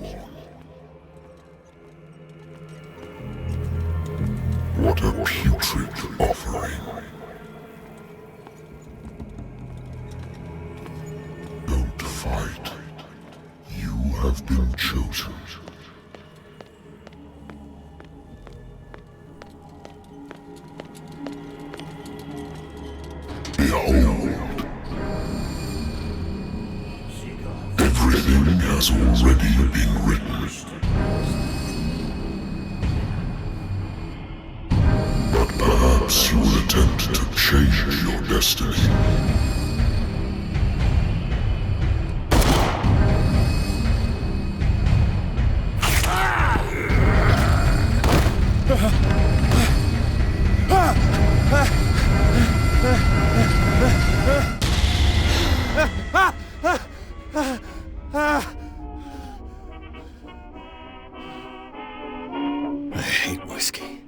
on. What a putrid offering. Don't fight. You have been chosen. Behold. Everything has already been written. But perhaps you will attempt to change your destiny. I hate whiskey.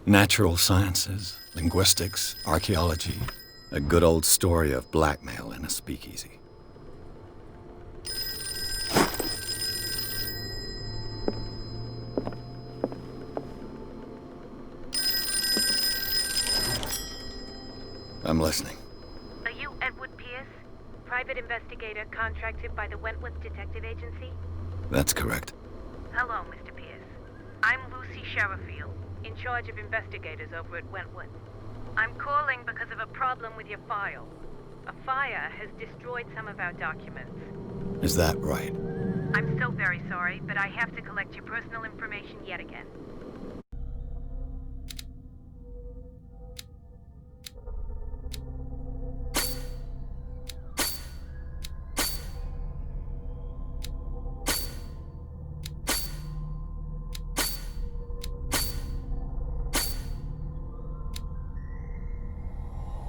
Natural sciences, linguistics, archaeology. A good old story of blackmail in a speakeasy. I'm listening. Are you Edward Pierce, private investigator contracted by the Wentworth Detective Agency? That's correct. Hello, Mr. Pierce. I'm Lucy Sherifield, in charge of investigators over at Wentworth. I'm calling because of a problem with your file. A fire has destroyed some of our documents. Is that right? I'm so very sorry, but I have to collect your personal information yet again.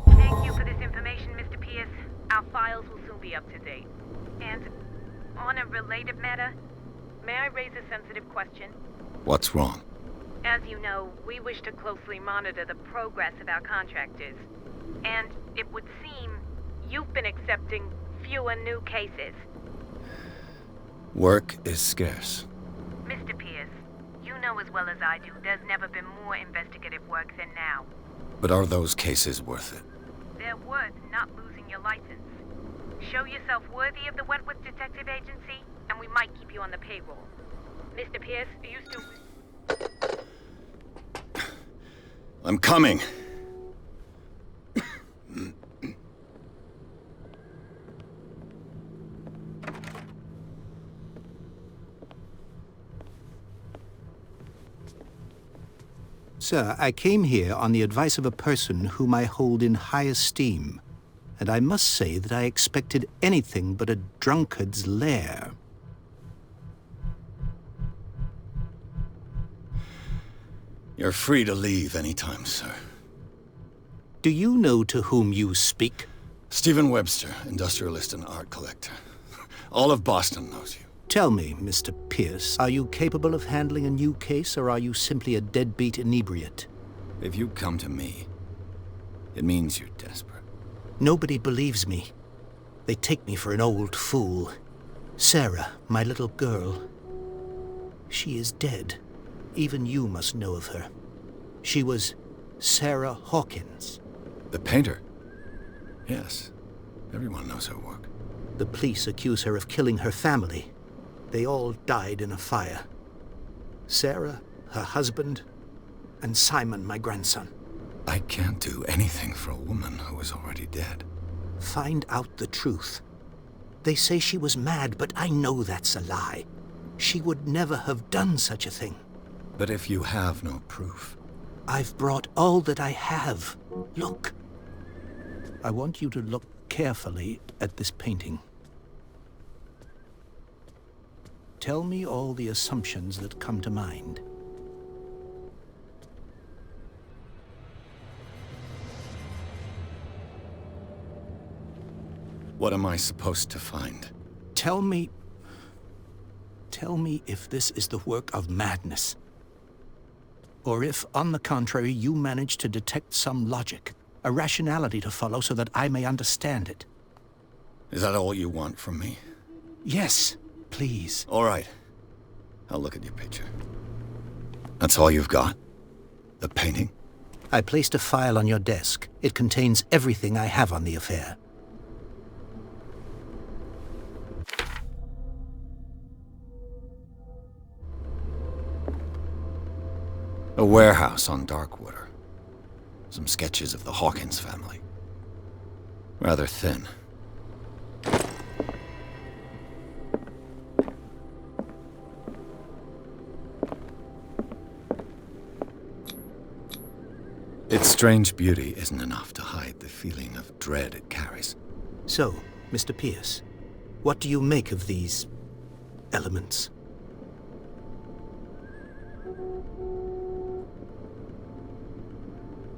Thank you for this information, Mr. Pierce. Our files will soon be up to date. And on a related matter, may I raise a sensitive question? What's wrong? As you know, we wish to closely monitor the progress of our contractors. And it would seem you've been accepting fewer new cases. Work is scarce. Mr. Pierce, you know as well as I do, there's never been more investigative work than now. But are those cases worth it? They're worth not losing your license. Show yourself worthy of the Wentworth Detective Agency, and we might keep you on the payroll. Mr. Pierce, are you still... I'm coming. Sir, I came here on the advice of a person whom I hold in high esteem, and I must say that I expected anything but a drunkard's lair. You're free to leave anytime, sir. Do you know to whom you speak? Stephen Webster, industrialist and art collector. All of Boston knows you. Tell me, Mr. Pierce, are you capable of handling a new case, or are you simply a deadbeat inebriate? If you come to me, it means you're desperate. Nobody believes me. They take me for an old fool. Sarah, my little girl, she is dead. Even you must know of her. She was Sarah Hawkins. The painter? Yes. Everyone knows her work. The police accuse her of killing her family. They all died in a fire. Sarah, her husband, and Simon, my grandson. I can't do anything for a woman who is already dead. Find out the truth. They say she was mad, but I know that's a lie. She would never have done such a thing. But if you have no proof... I've brought all that I have. Look. I want you to look carefully at this painting. Tell me all the assumptions that come to mind. What am I supposed to find? Tell me if this is the work of madness. Or if, on the contrary, you manage to detect some logic, a rationality to follow so that I may understand it. Is that all you want from me? Yes, please. All right. I'll look at your picture. That's all you've got? The painting? I placed a file on your desk. It contains everything I have on the affair. A warehouse on Darkwater. Some sketches of the Hawkins family. Rather thin. Its strange beauty isn't enough to hide the feeling of dread it carries. So, Mr. Pierce, what do you make of these elements?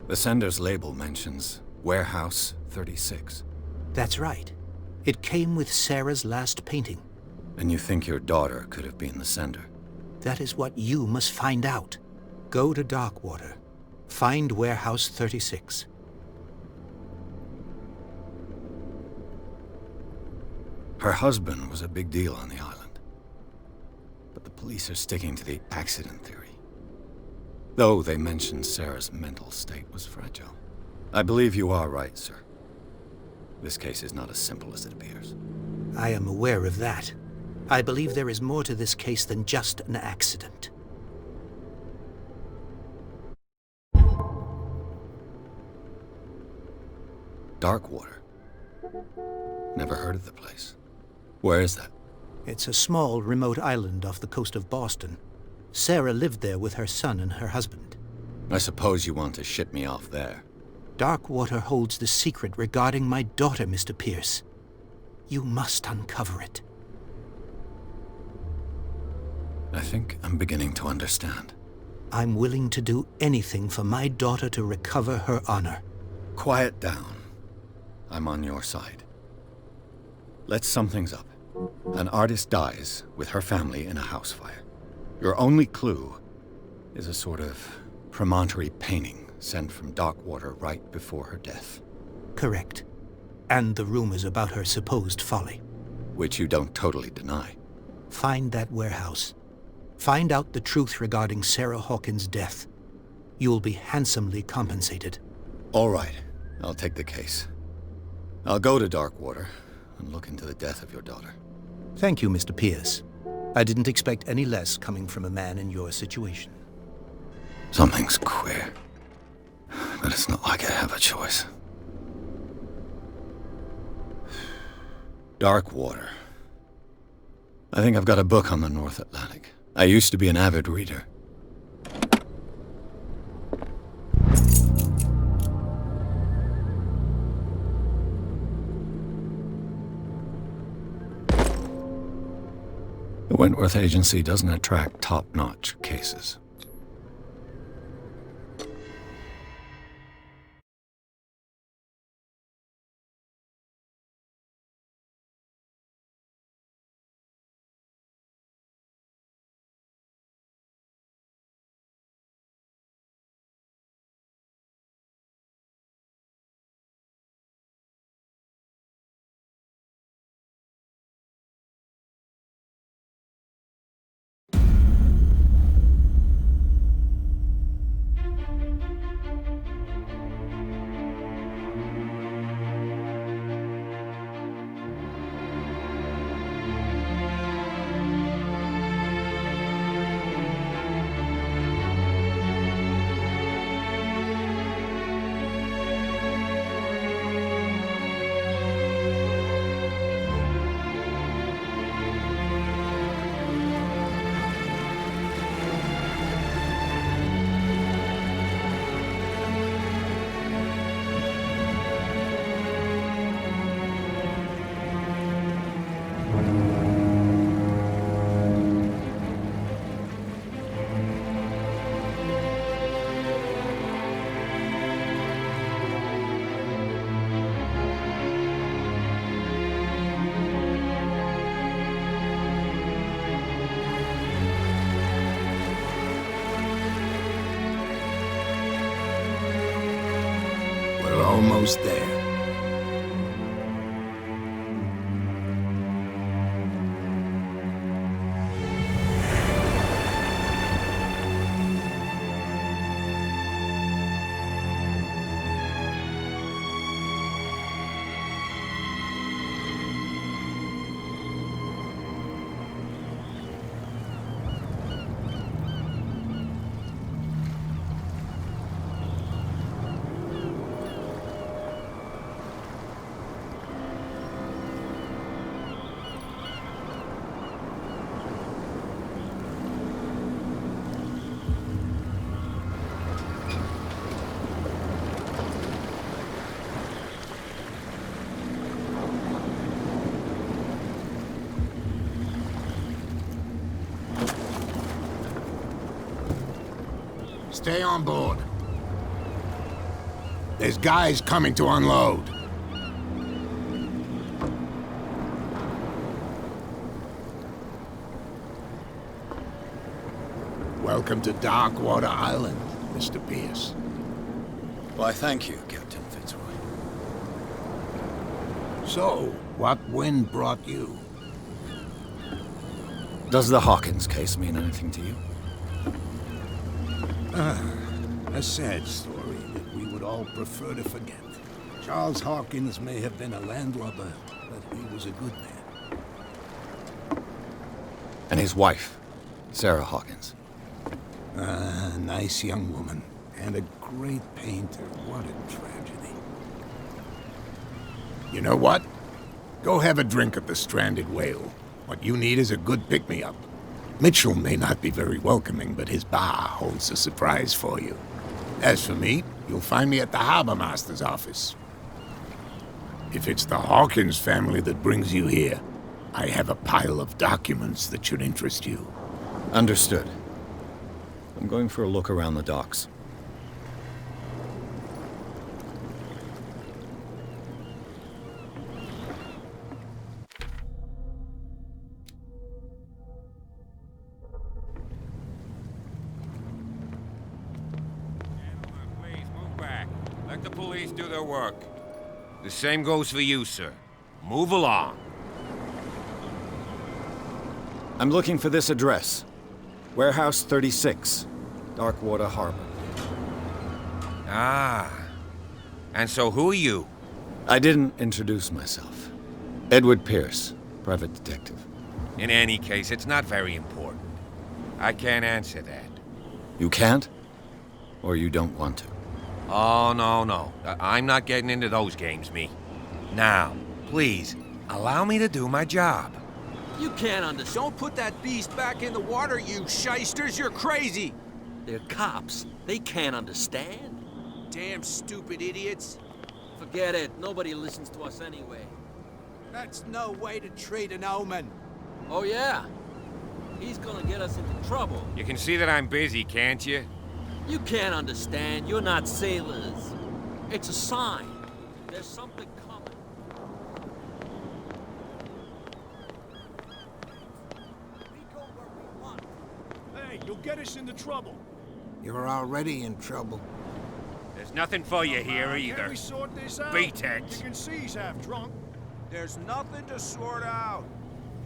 The sender's label mentions Warehouse 36. That's right. It came with Sarah's last painting. And you think your daughter could have been the sender? That is what you must find out. Go to Darkwater. Find Warehouse 36. Her husband was a big deal on the island. But the police are sticking to the accident theory. Though they mentioned Sarah's mental state was fragile. I believe you are right, sir. This case is not as simple as it appears. I am aware of that. I believe there is more to this case than just an accident. Darkwater. Never heard of the place. Where is that? It's a small, remote island off the coast of Boston. Sarah lived there with her son and her husband. I suppose you want to ship me off there. Darkwater holds the secret regarding my daughter, Mr. Pierce. You must uncover it. I think I'm beginning to understand. I'm willing to do anything for my daughter to recover her honor. Quiet down. I'm on your side. Let's sum things up. An artist dies with her family in a house fire. Your only clue is a sort of promontory painting sent from Darkwater right before her death. Correct. And the rumors about her supposed folly. Which you don't totally deny. Find that warehouse. Find out the truth regarding Sarah Hawkins' death. You'll be handsomely compensated. All right. I'll take the case. I'll go to Darkwater and look into the death of your daughter. Thank you, Mr. Pierce. I didn't expect any less coming from a man in your situation. Something's queer. But it's not like I have a choice. Darkwater. I think I've got a book on the North Atlantic. I used to be an avid reader. The Wentworth Agency doesn't attract top-notch cases. almost there. Stay on board. There's guys coming to unload. Welcome to Darkwater Island, Mr. Pierce. Why, thank you, Captain Fitzroy. So, what wind brought you? Does the Hawkins case mean anything to you? A sad story that we would all prefer to forget. Charles Hawkins may have been a landlubber, but he was a good man. And his wife, Sarah Hawkins. Nice young woman. And a great painter. What a tragedy. You know what? Go have a drink at the Stranded Whale. What you need is a good pick-me-up. Mitchell may not be very welcoming, but his bar holds a surprise for you. As for me, you'll find me at the Harbor Master's office. If it's the Hawkins family that brings you here, I have a pile of documents that should interest you. Understood. I'm going for a look around the docks. Let the police do their work. The same goes for you, sir. Move along. I'm looking for this address. Warehouse 36, Darkwater Harbor. Ah. And so who are you? I didn't introduce myself. Edward Pierce, private detective. In any case, it's not very important. I can't answer that. You can't? Or you don't want to? Oh, no. I'm not getting into those games, me. Now, please, allow me to do my job. You can't understand. Don't put that beast back in the water, you shysters. You're crazy. They're cops. They can't understand. Damn stupid idiots. Forget it. Nobody listens to us anyway. That's no way to treat an omen. Oh, yeah? He's gonna get us into trouble. You can see that I'm busy, can't you? You can't understand. You're not sailors. It's a sign. There's something coming. We go where we want. Hey, you'll get us into trouble. You're already in trouble. There's nothing for you here Can't either. we sort this out? Beat it. You can see he's half drunk. There's nothing to sort out.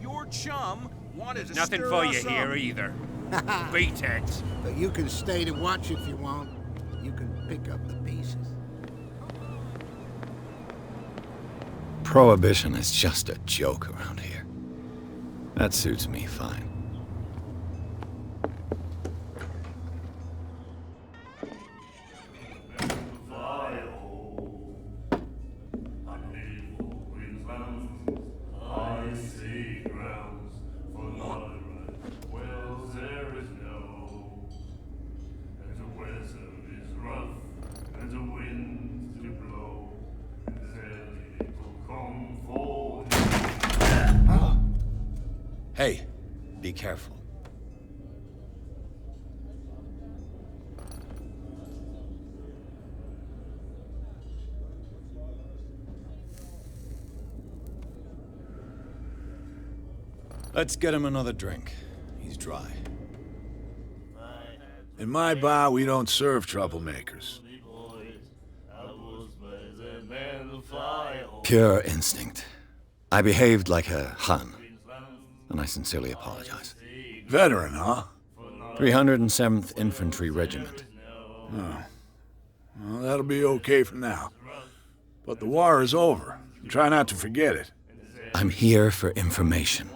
Your chum wanted to Nothing stir for you us up. here either. Beat it. But you can stay to watch if you want. You can pick up the pieces. Prohibition is just a joke around here. That suits me fine. Hey, be careful. Let's get him another drink. He's dry. In my bar, we don't serve troublemakers. Pure instinct. I behaved like a Hun, and I sincerely apologize. Veteran, huh? 307th Infantry Regiment. Oh. Well, that'll be okay for now. But the war is over. Try not to forget it. I'm here for information,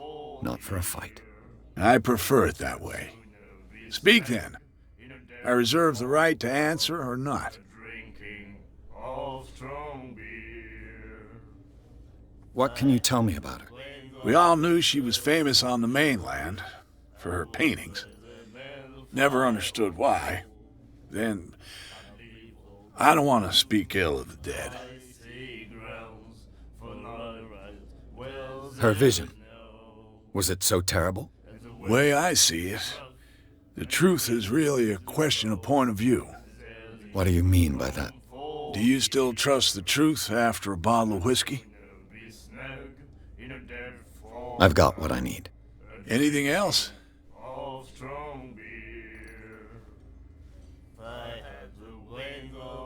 not for a fight. I prefer it that way. Speak then. I reserve the right to answer or not. What can you tell me about her? We all knew she was famous on the mainland for her paintings. Never understood why. Then, I don't want to speak ill of the dead. Her vision. Was it so terrible? Way I see it, the truth is really a question of point of view. What do you mean by that? Do you still trust the truth after a bottle of whiskey? I've got what I need. Anything else?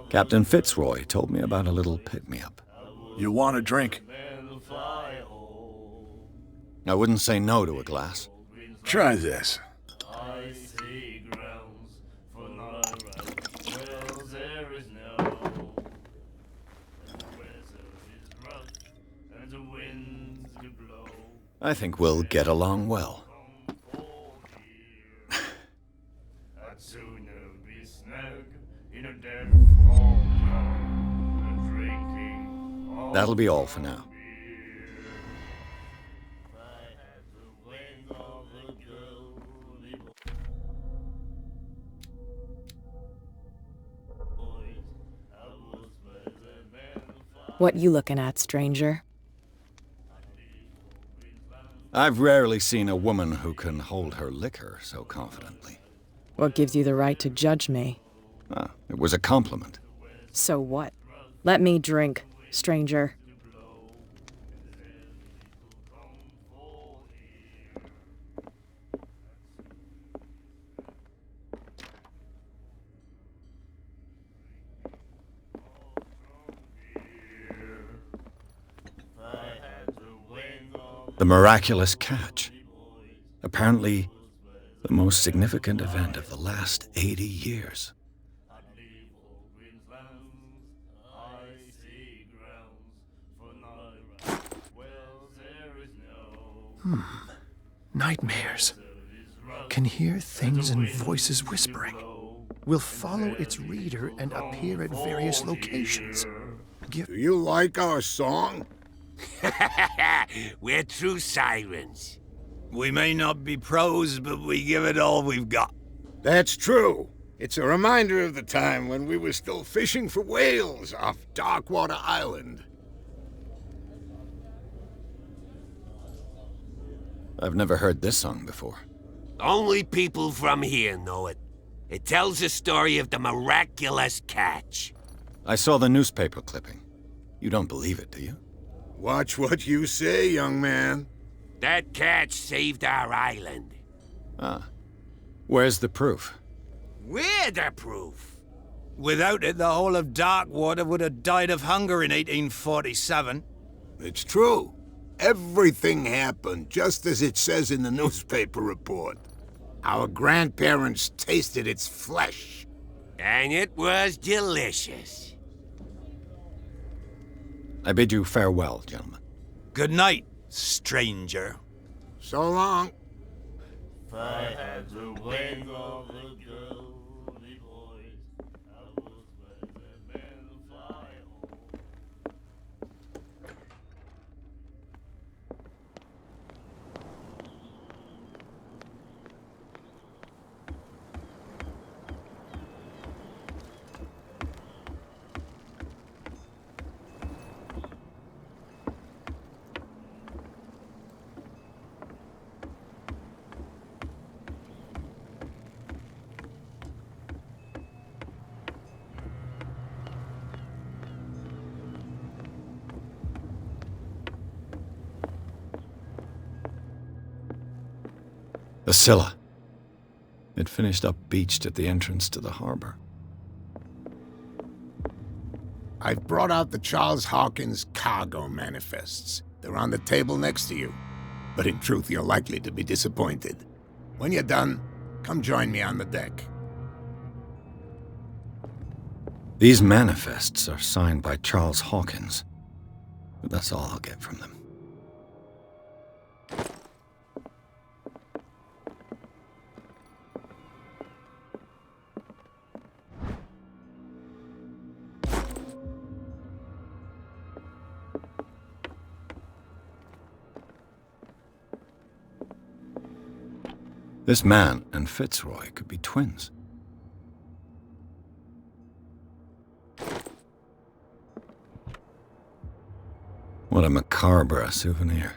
Captain Fitzroy told me about a little pick-me-up. You want a drink? I wouldn't say no to a glass. Try this. I think we'll get along well. That'll be all for now. What you looking at, stranger? I've rarely seen a woman who can hold her liquor so confidently. What gives you the right to judge me? Ah, it was a compliment. So what? Let me drink, stranger. The miraculous catch. Apparently, the most significant event of the last 80 years. Nightmares. Can hear things and voices whispering. Will follow its reader and appear at various locations. Do you like our song? We're true sirens. We may not be pros, but we give it all we've got. That's true. It's a reminder of the time when we were still fishing for whales off Darkwater Island. I've never heard this song before. Only people from here know it. It tells the story of the miraculous catch. I saw the newspaper clipping. You don't believe it, do you? Watch what you say, young man. That catch saved our island. Ah. Where's the proof? We're the proof. Without it, the whole of Darkwater would have died of hunger in 1847. It's true. Everything happened just as it says in the newspaper report. Our grandparents tasted its flesh. And it was delicious. I bid you farewell, gentlemen. Good night, stranger. So long. If I had the wing of the girl, the boys, I would let the men fly home. The Scylla. It finished up beached at the entrance to the harbor. I've brought out the Charles Hawkins cargo manifests. They're on the table next to you. But in truth, you're likely to be disappointed. When you're done, come join me on the deck. These manifests are signed by Charles Hawkins. But that's all I'll get from them. This man and Fitzroy could be twins. What a macabre souvenir.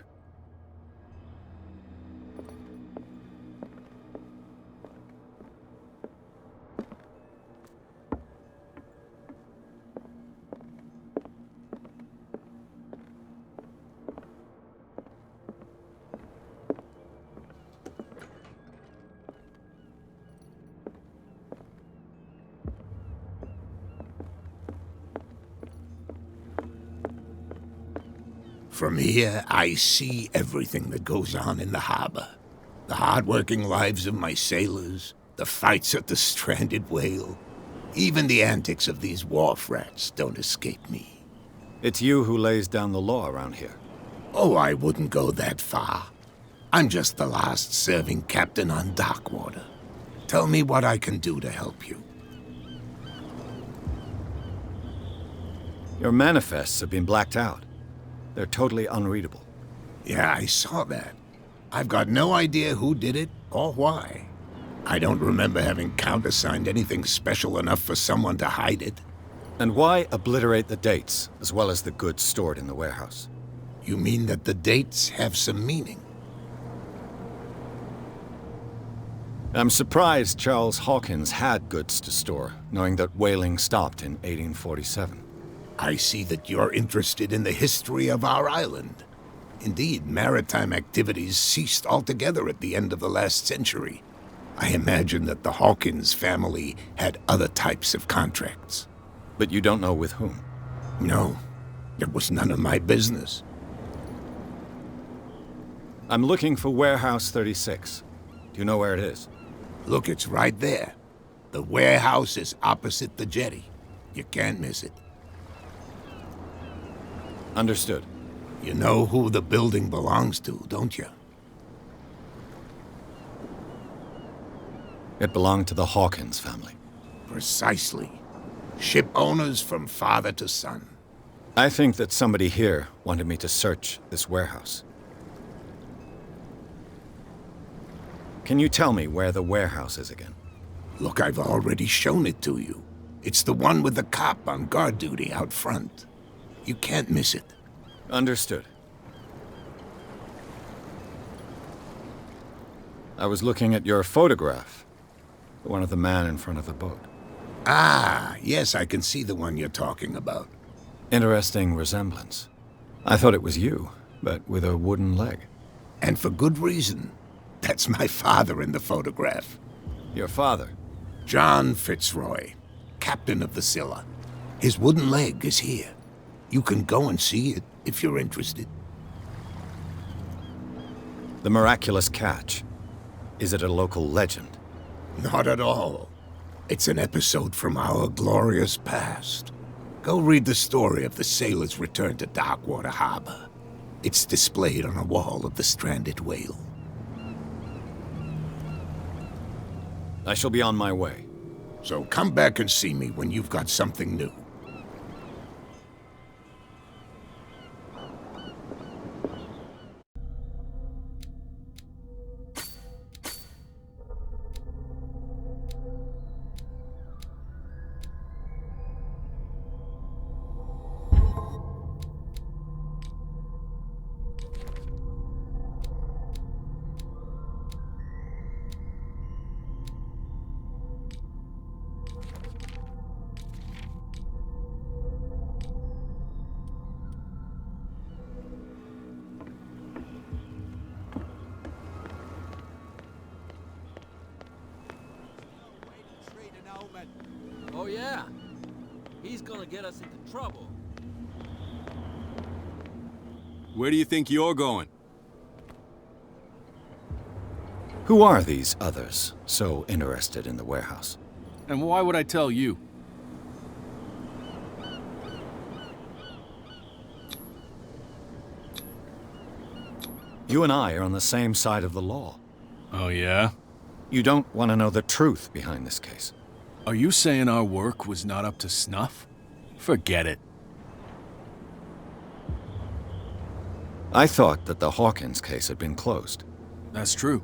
From here, I see everything that goes on in the harbor. The hard-working lives of my sailors, the fights at the stranded whale. Even the antics of these wharf rats don't escape me. It's you who lays down the law around here. Oh, I wouldn't go that far. I'm just the last serving captain on Darkwater. Tell me what I can do to help you. Your manifests have been blacked out. They're totally unreadable. Yeah, I saw that. I've got no idea who did it or why. I don't remember having countersigned anything special enough for someone to hide it. And why obliterate the dates, as well as the goods stored in the warehouse? You mean that the dates have some meaning? I'm surprised Charles Hawkins had goods to store, knowing that whaling stopped in 1847. I see that you're interested in the history of our island. Indeed, maritime activities ceased altogether at the end of the last century. I imagine that the Hawkins family had other types of contracts. But you don't know with whom? No, it was none of my business. I'm looking for Warehouse 36. Do you know where it is? Look, it's right there. The warehouse is opposite the jetty. You can't miss it. Understood. You know who the building belongs to, don't you? It belonged to the Hawkins family. Precisely. Ship owners from father to son. I think that somebody here wanted me to search this warehouse. Can you tell me where the warehouse is again? Look, I've already shown it to you. It's the one with the cop on guard duty out front. You can't miss it. Understood. I was looking at your photograph. The one of the man in front of the boat. Ah, yes, I can see the one you're talking about. Interesting resemblance. I thought it was you, but with a wooden leg. And for good reason. That's my father in the photograph. Your father? John Fitzroy, captain of the Scylla. His wooden leg is here. You can go and see it if you're interested. The miraculous catch. Is it a local legend? Not at all. It's an episode from our glorious past. Go read the story of the sailor's return to Darkwater Harbor. It's displayed on a wall of the stranded whale. I shall be on my way. So come back and see me when you've got something new. He's gonna get us into trouble. Where do you think you're going? Who are these others so interested in the warehouse? And why would I tell you? You and I are on the same side of the law. Oh, yeah? You don't want to know the truth behind this case. Are you saying our work was not up to snuff? Forget it. I thought that the Hawkins case had been closed. That's true.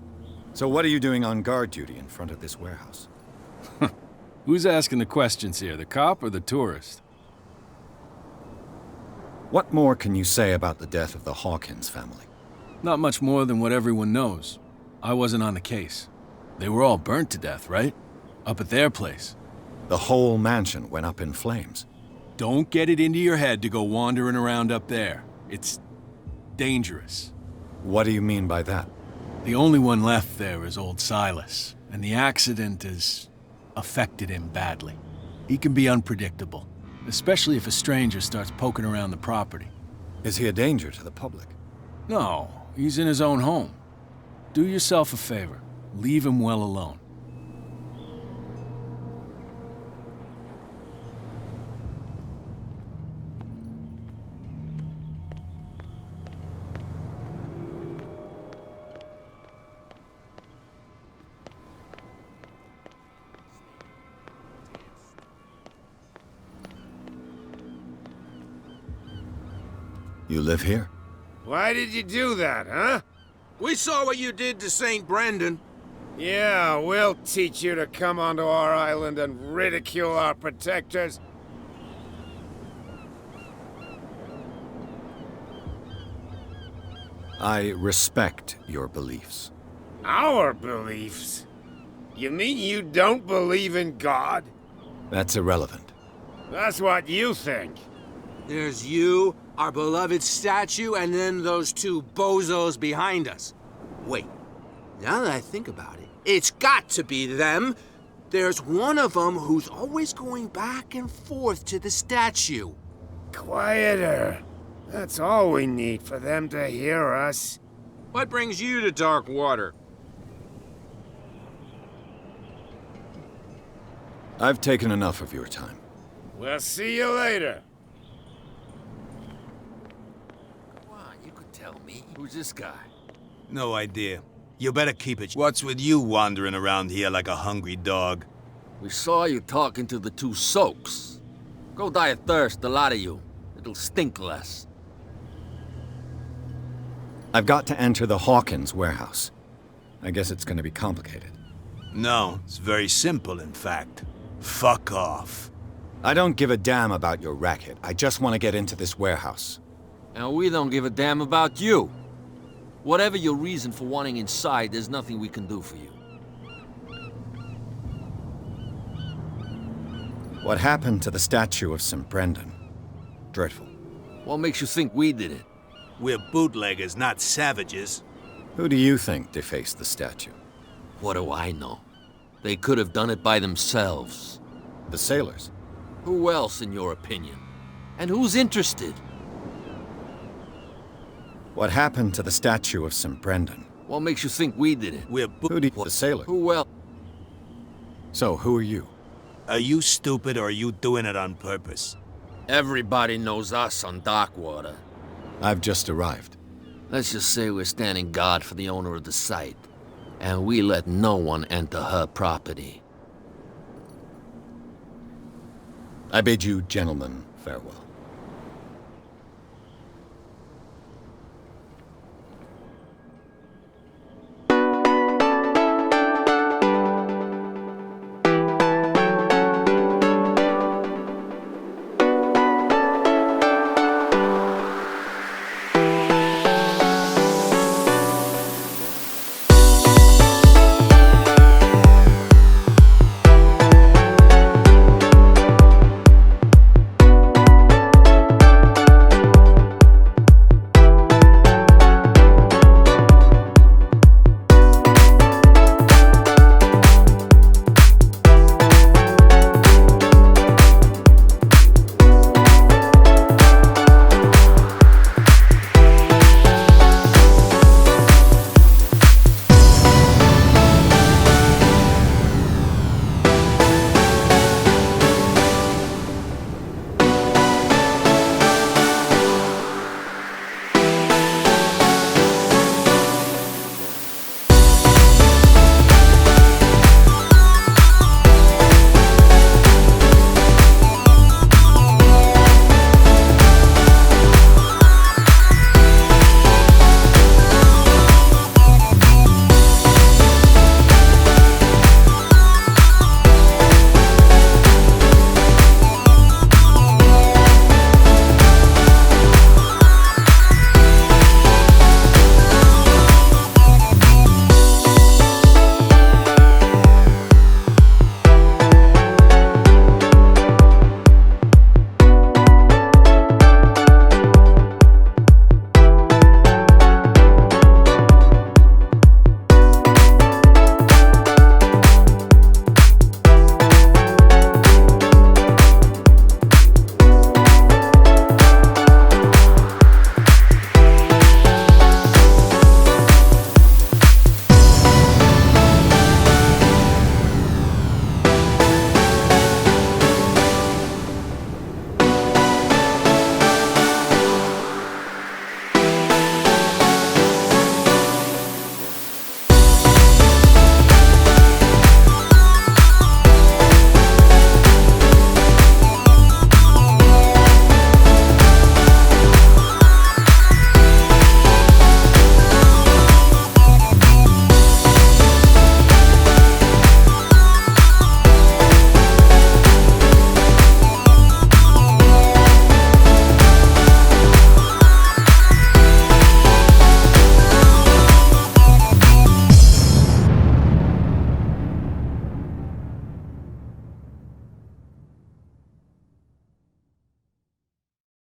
So what are you doing on guard duty in front of this warehouse? Who's asking the questions here, the cop or the tourist? What more can you say about the death of the Hawkins family? Not much more than what everyone knows. I wasn't on the case. They were all burnt to death, right? Up at their place. The whole mansion went up in flames. Don't get it into your head to go wandering around up there. It's dangerous. What do you mean by that? The only one left there is old Silas, and the accident has affected him badly. He can be unpredictable, especially if a stranger starts poking around the property. Is he a danger to the public? No, he's in his own home. Do yourself a favor. Leave him well alone. You live here? Why did you do that, huh? We saw what you did to St. Brendan. Yeah, we'll teach you to come onto our island and ridicule our protectors. I respect your beliefs. Our beliefs? You mean you don't believe in God? That's irrelevant. That's what you think. There's you, our beloved statue, and then those two bozos behind us. Wait, now that I think about it, it's got to be them. There's one of them who's always going back and forth to the statue. Quieter. That's all we need for them to hear us. What brings you to Darkwater? I've taken enough of your time. We'll see you later. Come on, you could tell me. Who's this guy? No idea. You better keep it. What's with you wandering around here like a hungry dog? We saw you talking to the two soaks. Go die of thirst, the lot of you. It'll stink less. I've got to enter the Hawkins warehouse. I guess it's going to be complicated. No, it's very simple, in fact. Fuck off. I don't give a damn about your racket. I just want to get into this warehouse. And we don't give a damn about you. Whatever your reason for wanting inside, there's nothing we can do for you. What happened to the statue of St. Brendan? Dreadful. What makes you think we did it? We're bootleggers, not savages. Who do you think defaced the statue? What do I know? They could have done it by themselves. The sailors? Who else, in your opinion? And who's interested? What happened to the statue of St. Brendan? What makes you think we did it? Who did the sailor? Who else? So, who are you? Are you stupid or are you doing it on purpose? Everybody knows us on Darkwater. I've just arrived. Let's just say we're standing guard for the owner of the site. And we let no one enter her property. I bid you gentlemen farewell.